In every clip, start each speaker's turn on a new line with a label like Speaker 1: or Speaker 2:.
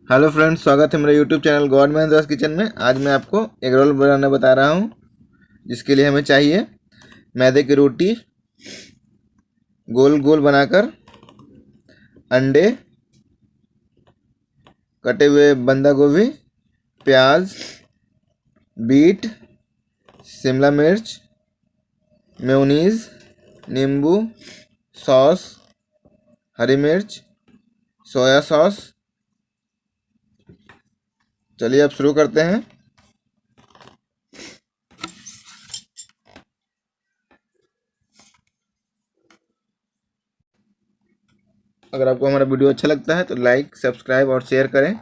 Speaker 1: Hello friends, स्वागत है मेरे यूट्यूब चैनल गॉड महेंद्रास किचन में। आज मैं आपको एग रोल बनाना बता रहा हूँ, जिसके लिए हमें चाहिए मैदे की रोटी, गोल गोल बनाकर, अंडे, कटे हुए बंदा गोभी, प्याज, बीट, शिमला मिर्च, मेयोनीज, नींबू, सॉस, हरी मिर्च, सोया सॉस। चलिए अब शुरू करते हैं। अगर आपको हमारा वीडियो अच्छा लगता है तो लाइक, सब्सक्राइब और शेयर करें।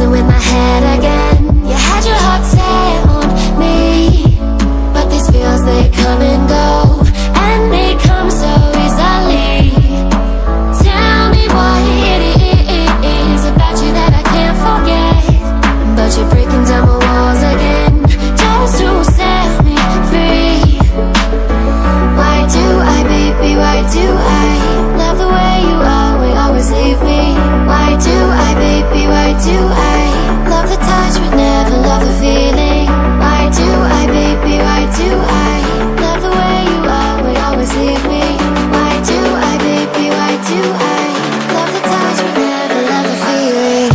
Speaker 2: With my head again, you had your heart set on me, but these feels, they come and go, and they come so easily. Tell me what it is about you that I can't forget, but you're breaking down my walls again, just to set me free. Why do I, baby, why do I love the way you always leave me? Why do I, baby, why do I love the touch but never love the feeling? Why do I, baby, why do I love the way you always leave me? Why do I, baby, why do I love the touch but never love the feeling?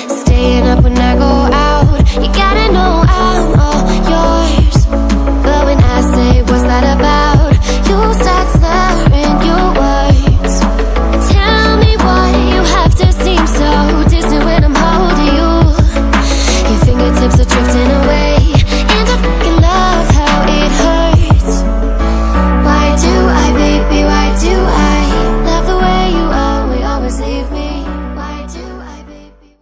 Speaker 2: Staying up when I